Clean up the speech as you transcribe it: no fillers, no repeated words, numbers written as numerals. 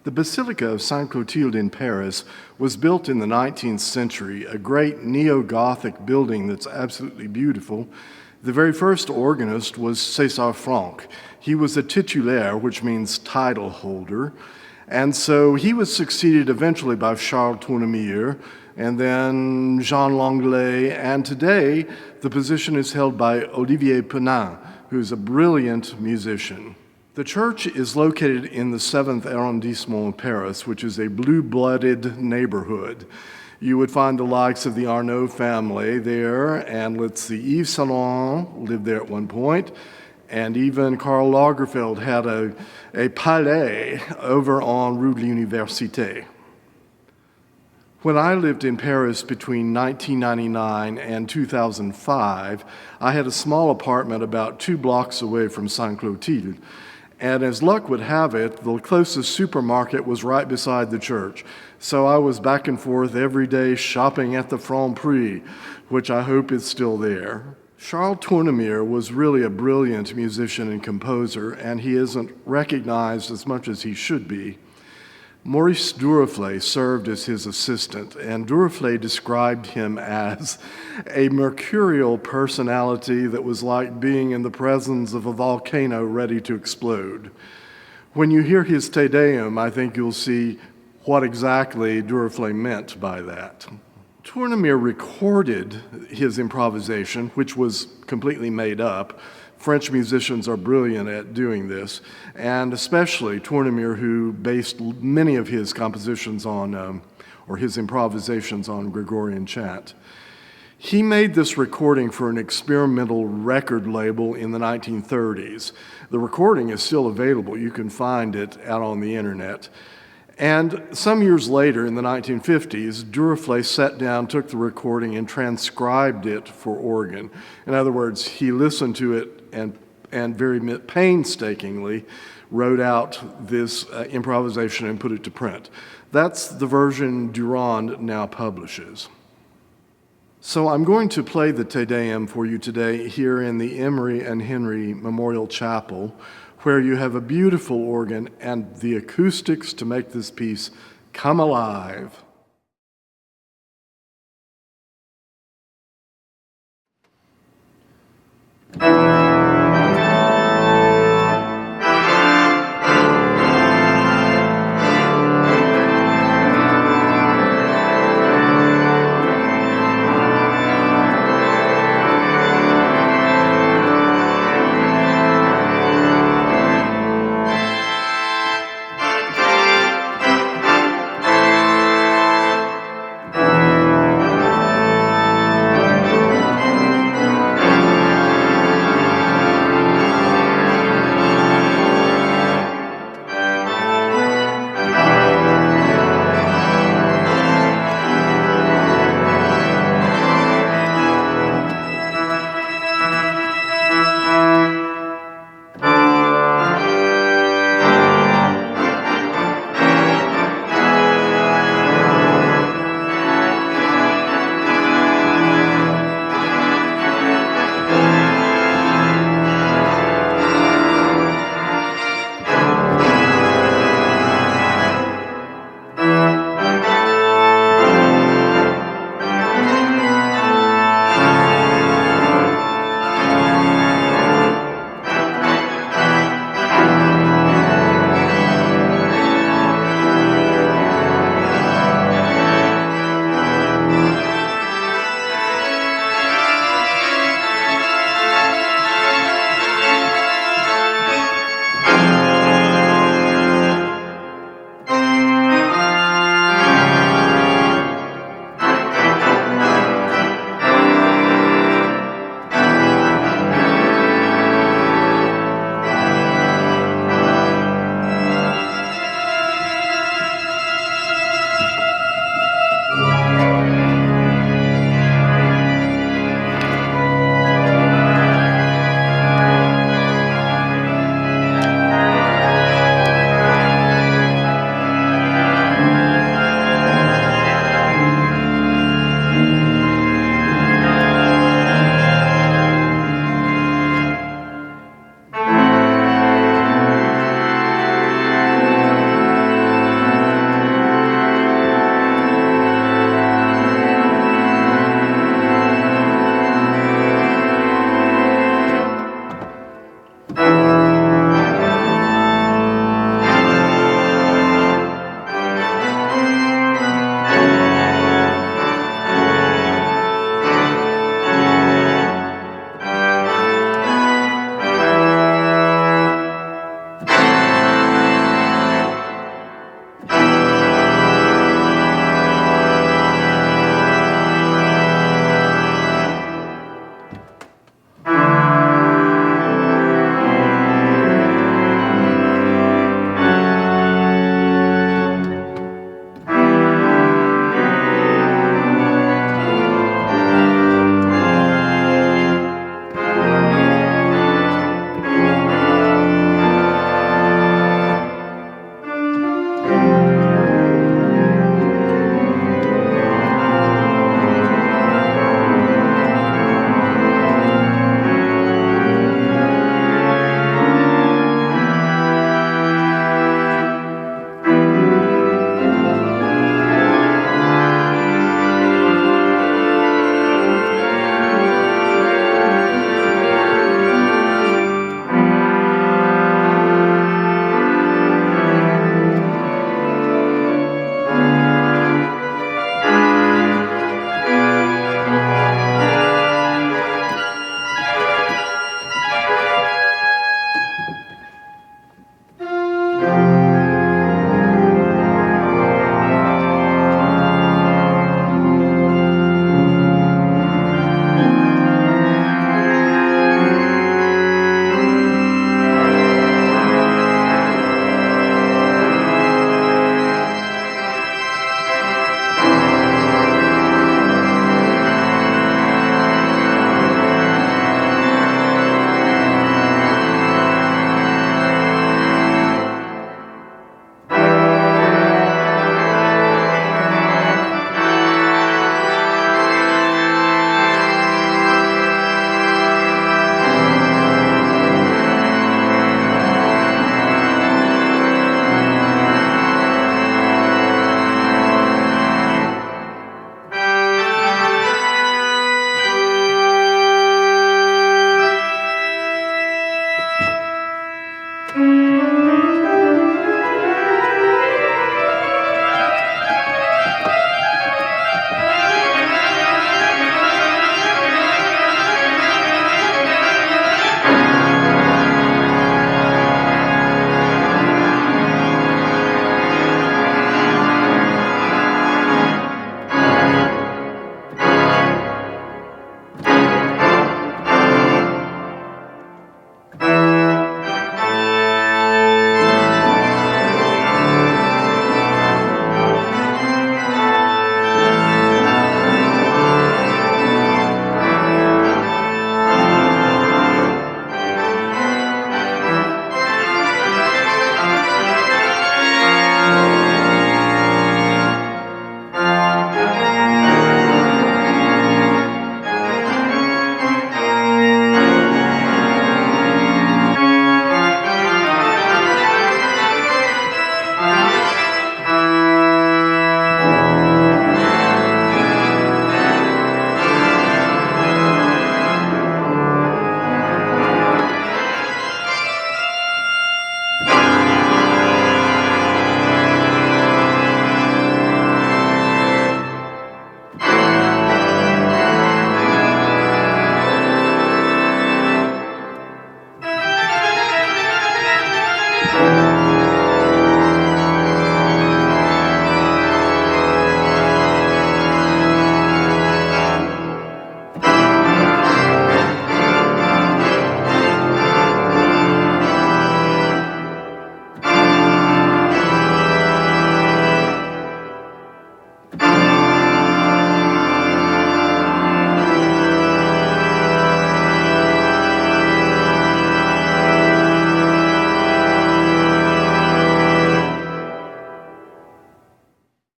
The Basilica of Sainte Clotilde in Paris was built in the 19th century, a great neo-Gothic building that's absolutely beautiful. The very first organist was César Franck. He was a titulaire, which means title holder, and so he was succeeded eventually by Charles Tournemire, and then Jean Langlais, and today the position is held by Olivier PENIN, who's a brilliant musician. The church is located in the 7th Arrondissement of Paris, which is a blue-blooded neighborhood. You would find the likes of the Arnaud family there, and let's see, Yves Saint-Laurent lived there at one point, and even Karl Lagerfeld had a palais over on Rue de l'Université. When I lived in Paris between 1999 and 2005, I had a small apartment about 2 blocks away from Sainte Clotilde. And as luck would have it, the closest supermarket was right beside the church. So I was back and forth every day shopping at the Franprix, which I hope is still there. Charles Tournemire was really a brilliant musician and composer, and he isn't recognized as much as he should be. Maurice Duruflé served as his assistant, and Duruflé described him as a mercurial personality that was like being in the presence of a volcano ready to explode. When you hear his Te Deum, I think you'll see what exactly Duruflé meant by that. Tournemire recorded his improvisation, which was completely made up. French musicians are brilliant at doing this, and especially Tournemire, who based many of his compositions on, or his improvisations on Gregorian chant. He made this recording for an experimental record label in the 1930s. The recording is still available. You can find it out on the internet. And some years later, in the 1950s, Duruflé sat down, took the recording, and transcribed it for organ. In other words, he listened to it and very painstakingly wrote out this improvisation and put it to print. That's the version Durand now publishes. So I'm going to play the Te Deum for you today here in the Emory and Henry Memorial Chapel, where you have a beautiful organ and the acoustics to make this piece come alive.